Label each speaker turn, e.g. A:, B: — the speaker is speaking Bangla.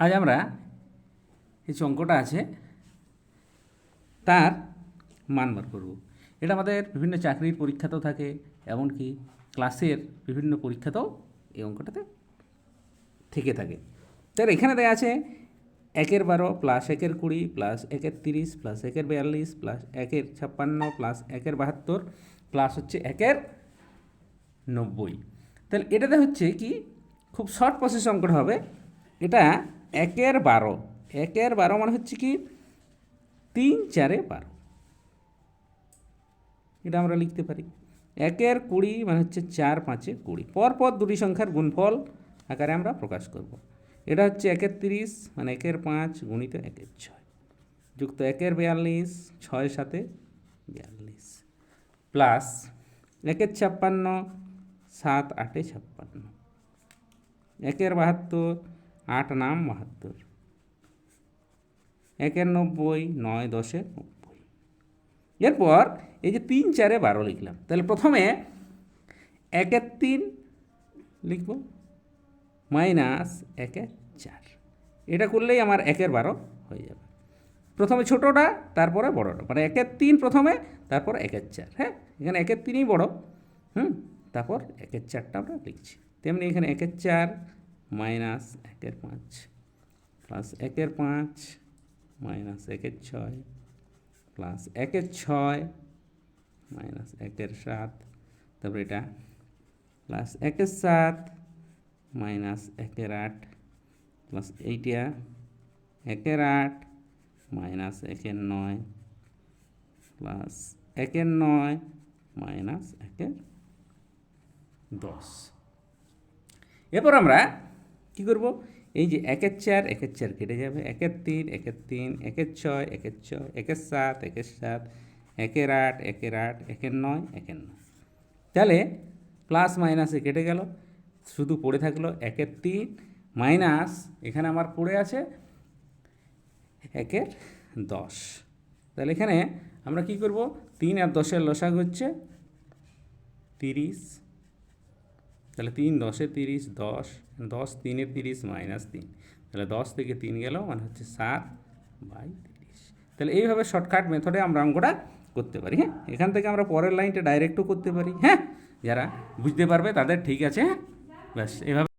A: আজ আমরা এই যে অঙ্কটা আছে তার মান বার করব। এটা আমাদের বিভিন্ন চাকরির পরীক্ষাতেও থাকে, এমনকি ক্লাসের বিভিন্ন পরীক্ষাতেও এই অঙ্কটাতে থেকে থাকে। তার এখানে দেওয়া আছে 1/12 plus 1/20 plus 1/30 plus 1/42 plus 1/56 plus 1/72 plus হচ্ছে 1/90। তাহলে এটাতে হচ্ছে কি খুব শর্ট প্রসেস অঙ্কটা হবে। এটা 1/12, 1/12 মানে হচ্ছে কি 3 4 12, এটা আমরা লিখতে পারি। 1/20 মানে হচ্ছে 4 5 20, পরপর দুটি সংখ্যার গুণফল আকারে আমরা প্রকাশ করব। এটা হচ্ছে 1/30 মানে 1/5 গুণিত 1/6 যুক্ত 1/42 6 7 42 প্লাস 1/56 7 8 56, 1/72 8 9 72, 1/90 9 10 90। এরপর এই যে 3 4 12 লিখলাম, তাহলে প্রথমে 1/3 লিখব মাইনাস 1/4, এটা করলেই আমার 1/12 হয়ে যাবে। প্রথমে ছোটোটা তারপরে বড়োটা, মানে 1/3 প্রথমে তারপর 1/4। হ্যাঁ, এখানে 1/3ই বড়ো, তারপর 1/4টা আমরা লিখছি। তেমনি এখানে 1/4 minus 1/5 plus 1/5 minus 1/6 plus 1/6 minus 1/7, তারপর এটা প্লাস 1/7 মাইনাস 1/8 প্লাস এইটা 1/8 মাইনাস 1/9 প্লাস 1/9 মাইনাস 1/10। এরপর আমরা কী করব, এই যে 1/4 1/4 কেটে যাবে, 1/3 1/3 1/6 1/6 1/7 1/7 1/8 1/8 1/9 1/9, তাহলে প্লাস মাইনাসে কেটে গেল, শুধু পড়ে থাকলো 1/3 মাইনাস এখানে আমার পড়ে আছে 1/10। তাহলে এখানে আমরা কি করব, 3 আর 10-এর লসাগু হচ্ছে 30, তাহলে 3 10 30 10 10 3 30 মাইনাস 3, তাহলে 10 থেকে 3 গেল মানে হচ্ছে 7/30। তাহলে এইভাবে শর্টকাট মেথডে আমরা অঙ্কটা করতে পারি। হ্যাঁ, এখান থেকে আমরা পরের লাইনটা ডাইরেক্টও করতে পারি। হ্যাঁ, যারা বুঝতে পারবে তাদের ঠিক আছে। হ্যাঁ, ব্যাস এভাবে।